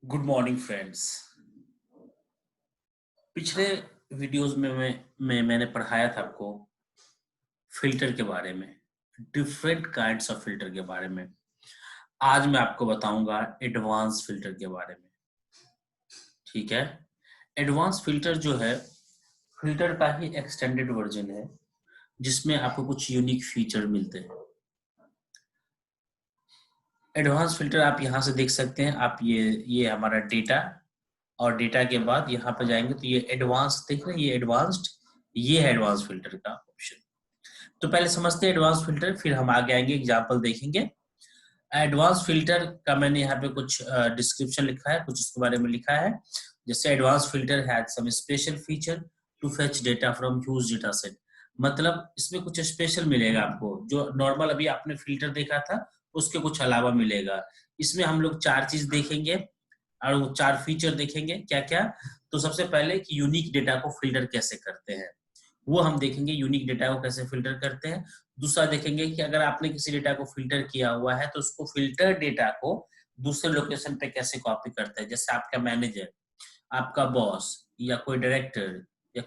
Good morning friends. पिछले videos में मैंने पढ़ाया था आपको फिल्टर के बारे में, डिफरेंट काइंड्स ऑफ फिल्टर के बारे में। आज मैं आपको बताऊंगा एडवांस फिल्टर के बारे में। ठीक है, एडवांस फिल्टर जो है फिल्टर का ही एक्सटेंडेड वर्जन है जिसमें आपको कुछ यूनिक फीचर मिलते हैं। एडवांस फिल्टर आप यहाँ से देख सकते हैं। आप ये हमारा डेटा, और डेटा के बाद यहाँ पे जाएंगे तो ये एडवांस देख रहे हैं, ये एडवांस्ड, ये है एडवांस फिल्टर का ऑप्शन। तो पहले समझते हैं एडवांस फिल्टर, फिर हम आगे आएंगे, एग्जांपल देखेंगे। एडवांस फिल्टर का मैंने यहाँ पे कुछ डिस्क्रिप्शन लिखा है, कुछ इसके बारे में लिखा है। जैसे advance filter has some special feature to fetch data from huge data set. मतलब इसमें कुछ स्पेशल मिलेगा आपको, जो नॉर्मल अभी आपने फिल्टर देखा था उसके कुछ अलावा मिलेगा। इसमें हम लोग चार चीज देखेंगे और वो चार फीचर देखेंगे क्या क्या। तो सबसे पहले कि यूनिक डेटा को फिल्टर कैसे करते हैं, वो हम देखेंगे, यूनिक डेटा को कैसे फिल्टर करते हैं। दूसरा देखेंगे कि अगर आपने किसी डेटा को फिल्टर किया हुआ है तो उसको फिल्टर डेटा को दूसरे लोकेशन पे कैसे कॉपी करते हैं। जैसे आपका मैनेजर, आपका बॉस, या कोई डायरेक्टर, या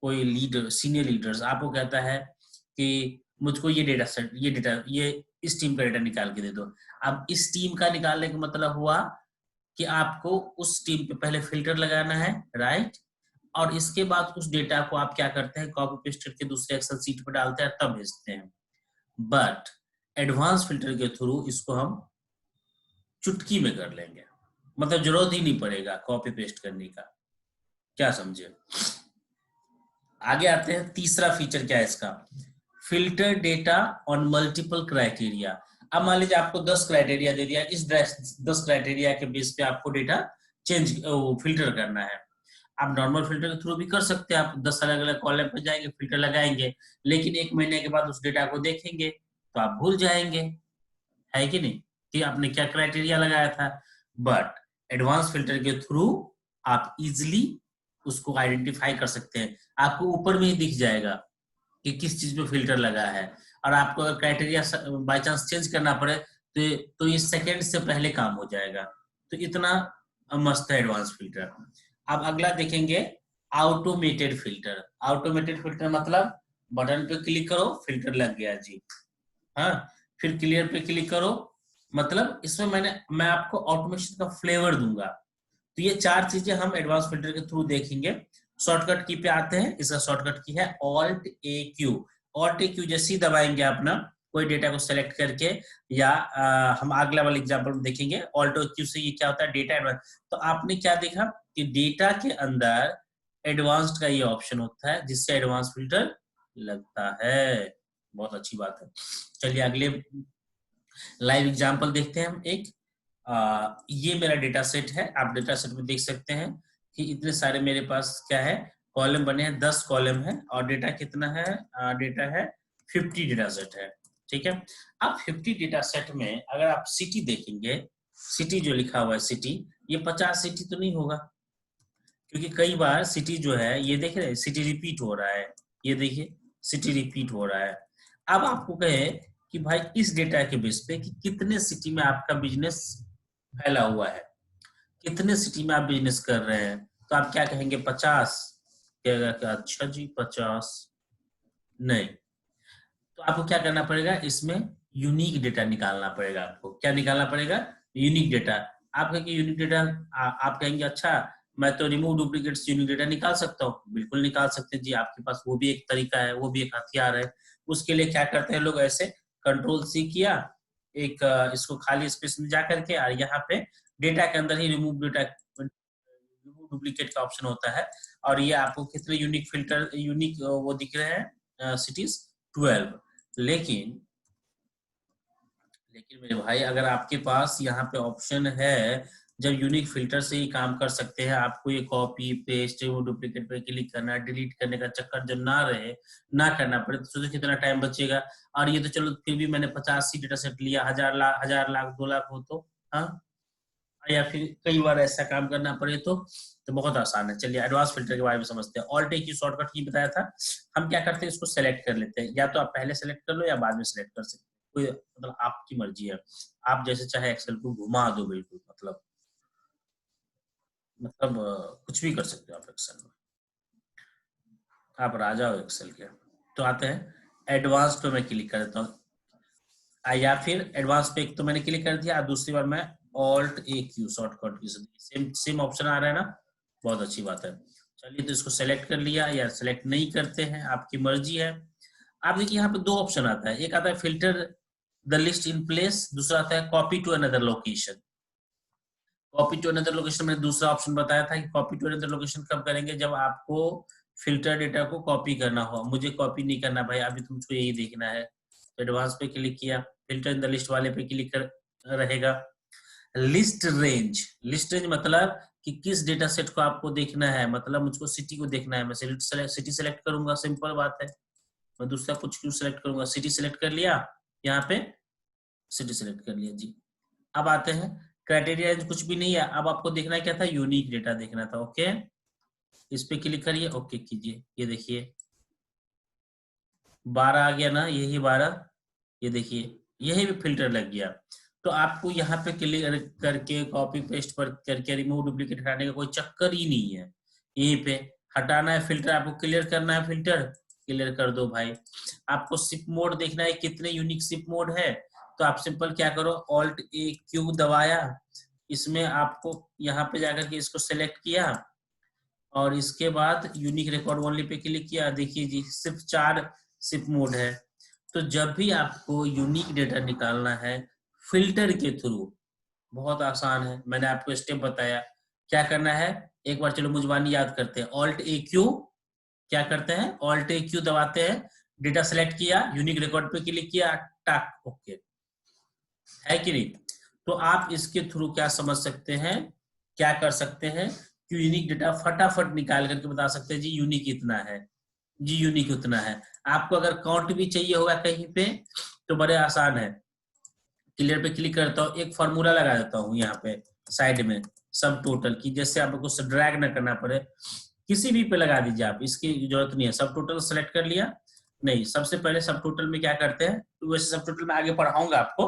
कोई लीडर, सीनियर लीडर्स आपको कहता है कि मुझको ये डेटा सेट, ये इस टीम का डेटा निकाल के दे दो। अब इस टीम का निकालने का मतलब हुआ कि आपको उस टीम पे पहले फिल्टर लगाना है, राइट। और इसके बाद उस डेटा को आप क्या करते हैं, कॉपी पेस्ट करके दूसरे एक्सेल सीट पर डालते हैं, तब भेजते हैं। बट एडवांस फिल्टर के थ्रू इसको हम चुटकी में कर लेंगे, मतलब जरूरत ही नहीं पड़ेगा कॉपी पेस्ट करने का। क्या समझे? आगे आते हैं, तीसरा फीचर क्या है इसका, filter data on multiple criteria. अब मान लीजिए आपको 10 क्राइटेरिया दे दिया, इस 10 क्राइटेरिया के बेस पे आपको डेटा चेंज फिल्टर करना है। आप नॉर्मल फिल्टर के थ्रू भी कर सकते हैं, आप 10 अलग अलग कॉलम पे जाएंगे, फिल्टर लगाएंगे, लेकिन एक महीने के बाद उस डेटा को देखेंगे तो आप भूल जाएंगे, है कि नहीं, कि आपने क्या क्राइटेरिया लगाया था। बट एडवांस फिल्टर के थ्रू आप इजिली उसको आइडेंटिफाई कर सकते हैं, आपको ऊपर में ही दिख जाएगा कि किस चीज पे फिल्टर लगा है। और आपको अगर क्राइटेरिया बाय चांस चेंज करना पड़े तो ये सेकंड से पहले काम हो जाएगा। तो इतना मस्त है एडवांस फिल्टर। अब अगला देखेंगे, ऑटोमेटेड फिल्टर। ऑटोमेटेड फिल्टर मतलब बटन पे क्लिक करो, फिल्टर लग गया जी। हाँ, फिर क्लियर पे क्लिक करो, मतलब इसमें मैं आपको ऑटोमेशन का फ्लेवर दूंगा। तो ये चार चीजें हम एडवांस फिल्टर के थ्रू देखेंगे। शॉर्टकट की पे आते हैं, इसका शॉर्टकट की है ऑल्ट ए क्यू। ऑल्ट ए क्यू जैसे ही दबाएंगे अपना कोई डेटा को सेलेक्ट करके, या हम अगला वाला एग्जांपल में देखेंगे, ऑल्ट ए क्यू से ये क्या होता है, डेटा एडवांस। तो आपने क्या देखा कि डेटा के अंदर एडवांस्ड का ये ऑप्शन होता है जिससे एडवांस फिल्टर लगता है। बहुत अच्छी बात है। चलिए अगले लाइव एग्जांपल देखते हैं हम एक। ये मेरा डेटा सेट है, आप डेटा सेट में देख सकते हैं कि इतने सारे मेरे पास क्या है, कॉलम बने हैं, 10 कॉलम है, और डेटा कितना है, डेटा है 50 डेटा सेट है। ठीक है, अब 50 डेटा सेट में अगर आप सिटी देखेंगे, सिटी जो लिखा हुआ है सिटी, ये 50 सिटी तो नहीं होगा, क्योंकि कई बार सिटी जो है, ये देख रहे हैं सिटी रिपीट हो रहा है, ये देखिए सिटी रिपीट हो रहा है। अब आपको कहे कि भाई इस डेटा के बेस पे कि कितने सिटी में आपका बिजनेस फैला हुआ है, कितने सिटी में आप बिजनेस कर रहे हैं, तो आप क्या कहेंगे, 50 कहेगा कि अच्छा जी 50 नहीं। तो आपको क्या करना पड़ेगा, इसमें यूनिक डेटा निकालना पड़ेगा। आपको क्या निकालना पड़ेगा, यूनिक डेटा। आप कहेंगे यूनिक डेटा, आप कहेंगे अच्छा मैं तो रिमूव डुप्लीकेट यूनिक डेटा निकाल सकता हूँ। बिल्कुल निकाल सकते हैं जी, आपके पास वो भी एक तरीका है, वो भी एक हथियार है। उसके लिए क्या करते हैं लोग, ऐसे कंट्रोल सी किया, एक इसको खाली स्पेस में जा करके, और यहाँ पे डेटा के अंदर ही रिमूव डेटा, रिमूव डुप्लीकेट का ऑप्शन होता है। और ये आपको कितने यूनिक फिल्टर, यूनिक वो दिख रहे हैं सिटीज, 12। लेकिन लेकिन मेरे भाई, अगर आपके पास यहाँ पे ऑप्शन है, जब यूनिक फिल्टर से ही काम कर सकते हैं, आपको ये कॉपी पेस्ट डुप्लीकेट पे क्लिक करना, डिलीट करने का चक्कर जब ना रहे, ना करना पड़े, तो सोचो कितना टाइम बचेगा। और ये तो चलो फिर भी मैंने 50 सी डेटा सेट लिया, 1000 लाख 2 लाख हो तो, हाँ, या फिर कई बार ऐसा काम करना पड़े तो बहुत आसान है। चलिए एडवांस फिल्टर के बारे में समझते हैं। ऑल्ट ए की शॉर्टकट की बताया था, हम क्या करते हैं, इसको सेलेक्ट कर लेते हैं, या तो आप पहले सेलेक्ट कर लो या बाद में सेलेक्ट कर सकते हैं। कोई मतलब आपकी मर्जी है, आप जैसे चाहे एक्सेल को घुमा दो बिल्कुल, मतलब कुछ भी कर सकते हो आप एक्सेल में, आप राजा हो एक्सेल के। तो आते हैं एडवांस पे, मैं क्लिक कर देता हूँ, या फिर एडवांस पे एक तो मैंने क्लिक कर दिया, दूसरी बार मैं ऑल्ट ए क्यू शॉर्टकट की, सेम सेम ऑप्शन आ रहा है ना, बहुत अच्छी बात है। चलिए तो इसको सेलेक्ट कर लिया, या सेलेक्ट नहीं करते हैं, आपकी मर्जी है। आप देखिए यहाँ पे दो ऑप्शन आता है, एक आता है filter the list in place, दूसरा आता है copy to another location. Copy to another location मैंने दूसरा ऑप्शन बताया था कि कॉपी टू अनदर लोकेशन कब करेंगे, जब आपको फिल्टर डेटा को कॉपी करना हो। मुझे कॉपी नहीं करना भाई, अभी तुमको यही देखना है, तो एडवांस पे क्लिक किया, फिल्टर इन द लिस्ट वाले पे क्लिक कर रहेगा। लिस्ट रेंज, लिस्ट रेंज मतलब कि किस डेटा सेट को आपको देखना है, मतलब मुझको सिटी को देखना है, मैं सिटी सेलेक्ट करूंगा, सिंपल बात है, मैं दूसरा कुछ क्यों सेलेक्ट करूंगा, सिटी सेलेक्ट कर लिया, यहाँ पे सिटी सेलेक्ट कर लिया जी। अब आते हैं क्राइटेरिया, कुछ भी नहीं है, अब आपको देखना है क्या था, यूनिक डेटा देखना था, ओके, इस पे क्लिक करिए, ओके कीजिए, ये देखिए 12 आ गया ना, यही 12, ये देखिए यही भी फिल्टर लग गया। तो आपको यहाँ पे क्लिक करके कॉपी पेस्ट पर करके रिमूव डुप्लीकेट हटाने का कोई चक्कर ही नहीं है, यहीं पे हटाना है फिल्टर, आपको क्लियर करना है फिल्टर, क्लियर कर दो भाई। आपको सिप मोड देखना है, कितने यूनिक सिप मोड है, तो आप सिंपल क्या करो, ऑल्ट ए क्यू दबाया, इसमें आपको यहाँ पे जाकर के इसको सेलेक्ट किया, और इसके बाद unique record only pay click किया, देखिए जी सिर्फ 4 सिप मोड है। तो जब भी आपको यूनिक डेटा निकालना है फिल्टर के थ्रू, बहुत आसान है, मैंने आपको स्टेप बताया, क्या करना है, एक बार चलो मुजबानी याद करते हैं, ऑल्ट ए क्यू, क्या करते हैं, ऑल्ट ए क्यू दबाते हैं, डेटा सेलेक्ट किया, यूनिक रिकॉर्ड पे क्लिक किया, टक, ओके, है कि नहीं। तो आप इसके थ्रू क्या समझ सकते हैं, क्या कर सकते हैं कि यूनिक डेटा फटाफट निकाल करके बता सकते हैं जी यूनिक इतना है, जी यूनिक उतना है। आपको अगर काउंट भी चाहिए होगा कहीं पे, तो बड़े आसान है, क्लियर पे क्लिक करता हूँ, एक फॉर्मूला लगा देता हूँ यहाँ पे साइड में, सब टोटल की, जैसे आपको ड्रैग ना करना पड़े, किसी भी पे लगा दीजिए आप, इसकी जरूरत नहीं है। सब टोटल सेलेक्ट कर लिया, नहीं सबसे पहले सब टोटल में क्या करते हैं, वैसे सब टोटल में आगे पढ़ाऊंगा आपको,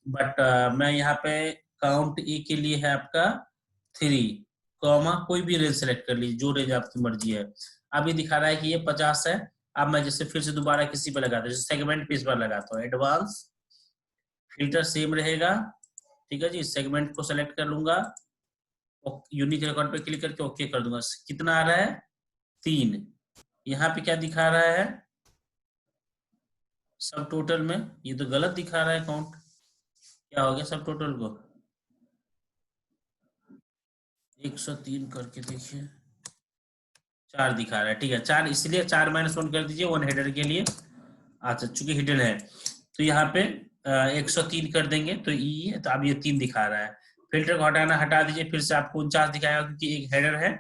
बट मैं यहाँ पे काउंट ए के लिए है आपका 3, कॉमा कोई भी रेंज सेलेक्ट कर लीजिए, जो रेंज आपकी मर्जी है। अभी दिखा रहा है कि ये 50 है, अब मैं जैसे फिर से दोबारा किसी पे लगाता हूँ, जैसे सेगमेंट पे इस बार लगाता हूँ, एडवांस फिल्टर सेम रहेगा, ठीक है जी, सेगमेंट को सेलेक्ट कर लूंगा, यूनिक रिकॉर्ड पे क्लिक करके ओके कर दूंगा। कितना आ रहा है, 3, यहाँ पे क्या दिखा रहा है, सब टोटल में ये तो गलत दिखा रहा है काउंट, क्या हो गया सब टोटल को, 103 करके देखिए, 4 दिखा रहा है, ठीक है 4, इसलिए 4 -1 कर दीजिए, 1 हेडर के लिए, अच्छा चूंकि हिडन है, तो यहाँ पे 103 कर देंगे, तो ये तो अब ये 3 दिखा रहा है। फिल्टर को हटाना हटा दीजिए, फिर से आपको 49 दिखाएगा, क्योंकि एक हेडर है,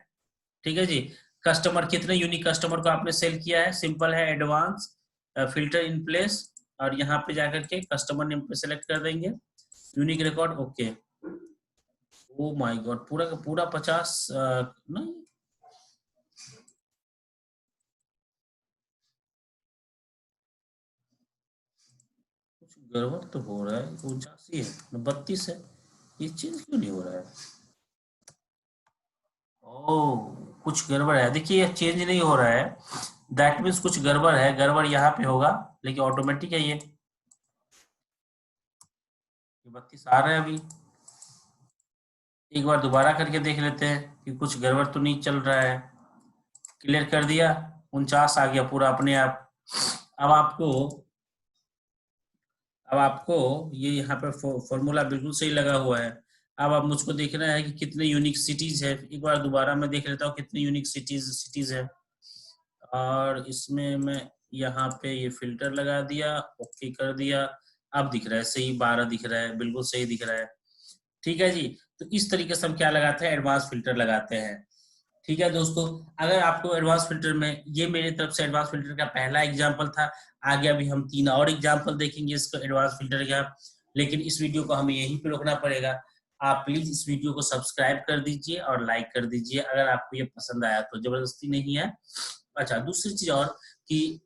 ठीक है जी। कस्टमर, कितने यूनिक कस्टमर को आपने सेल किया है, सिंपल है, एडवांस फिल्टर इन प्लेस, और यहाँ पे जाकर के कस्टमर नेम पे सेलेक्ट कर देंगे, unique record, okay. Oh my God, पूरा का पूरा 50 नहीं, कुछ गड़बड़ तो हो रहा है, 89 है, 32 है, ये चेंज क्यों नहीं हो रहा है, ओ कुछ गड़बड़ है, देखिए ये चेंज नहीं हो रहा है, दैट मीन्स कुछ गड़बड़ है, गड़बड़ यहाँ पे होगा, लेकिन ऑटोमेटिक है ये 32 आ रहा है अभी। एक बार दोबारा करके देख लेते हैं कि कुछ गड़बड़ तो नहीं चल रहा है, क्लियर कर दिया, 49 आ गया पूरा अपने आप। अब आपको अब आपको ये यहाँ पे फॉर्मूला बिल्कुल सही लगा हुआ है। अब मुझको देखना है कि कितने यूनिक सिटीज है, एक बार दोबारा मैं देख लेता हूँ कितने यूनिक सिटीज है, और इसमें मैं यहाँ पे ये फिल्टर लगा दिया, ओके कर दिया, अब दिख रहा है सही, 12 दिख रहा है, बिल्कुल सही दिख रहा है, ठीक है जी। तो इस तरीके से हम क्या लगाते हैं, एडवांस फिल्टर लगाते हैं, ठीक है दोस्तों। अगर आपको एडवांस फिल्टर में, ये मेरी तरफ से एडवांस फिल्टर का पहला एग्जांपल था, आगे अभी हम 3 और एग्जांपल देखेंगे इसको एडवांस फिल्टर का, लेकिन इस वीडियो को हमें यहीं पे रोकना पड़ेगा। आप प्लीज इस वीडियो को सब्सक्राइब कर दीजिए और लाइक कर दीजिए अगर आपको ये पसंद आया तो, जबरदस्ती नहीं है। अच्छा दूसरी चीज और कि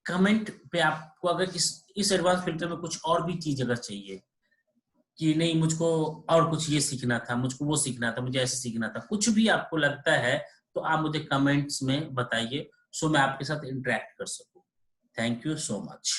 कमेंट पे आपको अगर इस एडवांस फिल्टर में कुछ और भी चीज अगर चाहिए कि नहीं मुझको और कुछ ये सीखना था, मुझको वो सीखना था, मुझे ऐसे सीखना था, कुछ भी आपको लगता है तो आप मुझे कमेंट्स में बताइए, सो मैं आपके साथ इंटरेक्ट कर सकूं। Thank you so much.